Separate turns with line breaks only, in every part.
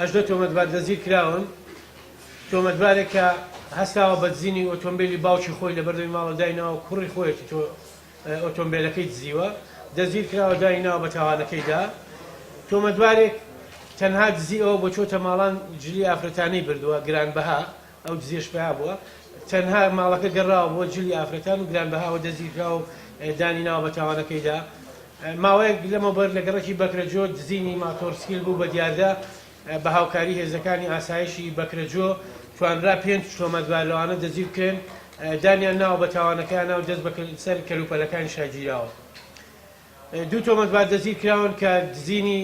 هەژدە تۆمەتبار دەزیر کراون تۆمەتبارێک کە هەستاوە بە دزینی ئۆتۆمبیلی باوکی خۆی لە بەردەمی ماڵە دایناوە کوڕی خۆیەتی تۆ ئۆتۆمبیلەکەی دزیوە دەزیر کراوە دایناوە بە تاوانەکەیدا تۆمەتبارێک تەنها دزی ئەوە بۆ چۆتە ماڵان جلی ئافرەتانەی بردووە گرانبەها ئەو دزیش پێیا بووە تەنها ماڵەکە گەڕاوە بۆ جلی ئافرەتان و گرانبەهاوە دەزیر کراوە و دانی ناوە بە تاوانەکەیدا ماوەیەک لەمەوبەر لە گەڕەکی بەکرەجۆ دزینی ماتۆرسکیل بوو بە دیاردا بە هاوکاری هێزەکانی ئاسایشی بەکرەجۆ توانرا 5 تۆمەتبار لەوانە دەزیر بکەن دانیان ناوە بە تاوانەکەیان و دەست بە سەر کەلوپەلەکانی شاگیراوە دوو تۆمەتبار دەزیر کراون کە دزینی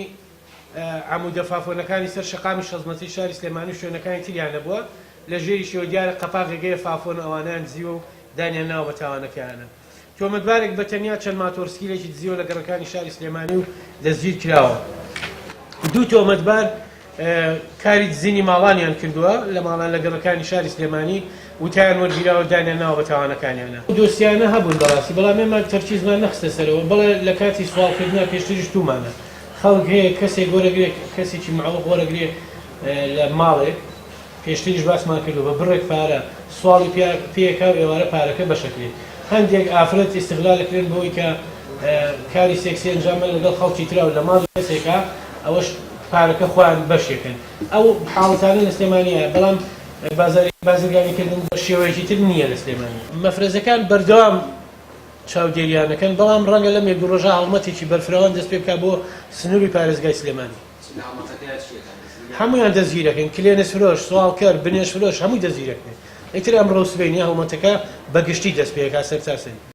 عمودە فافۆنەکانی سەر شەقامی شەزمەتی شاری سلێمانی و شوێنەکانی تریانە بووە لە ژێری شێوە دیارە قەپاغێگەیە فافۆن ئەوانیان دزیوە و دانیان ناوە بە تاوانەکەیانە تۆمەتبارێک بە تەنیا چەند ماتۆرسکیلێکی دزیوە لە گەڕەکانی شاری سلێمانی و دەزیر کراوە دوو تۆمەتبار کاری دزینی ماڵانیان کردووە لە ماڵان لە گەڕەکانی شاری سلێمانی وتیان وەرگیراوە دانیان ناوە بە تاوانەکانیانە دۆسیانە هەبوون بەڕاستی بەڵام ئێمە تەرکیزمان نەخستە سەرەوە بەڵێ لە کاتی سوالکردنا پێشتریش تومانە خەڵک هەیە کەسێک وەرەگرێت کەسێکی معڵق وەرەگرێت لە ماڵێک پێشتریش باسمان کردو بە بڕێک پارە سواڵی پێکاو ئێوارە پارەکە بەشەکرێت هەندێک ئافرەت ئیستیغلالەکرێن بۆی کە کاری سێکسی ئەنجامە لەگەڵ خەڵکی تراو لە ماڵی کەسێکە ئەوەش پارەکە خۆیان بەشێکن ئەو حاڵەتانە لە سلێمانیە بەڵام بازرگانیکردن بە شێوەیەکی تر نییە لە سلێمانی مەفرەزەکان بەردەوام چاودێریانەکەن بەڵام ڕەنگە لەم یەک دوو ڕۆژە هەڵمەتێکی بەرفراوان دەست پێ بکات بۆ سنووری پارێزگای سلێمانی هەمویان دەزگیرەکەن کلێنس فرۆش سوالکەر بنێش فرۆش هەمووی دەزگیرەکەن ئیتر ئەمڕۆ سبەینی هەڵمەتەکە بەگشتی دەست پێکا سەر چاسەری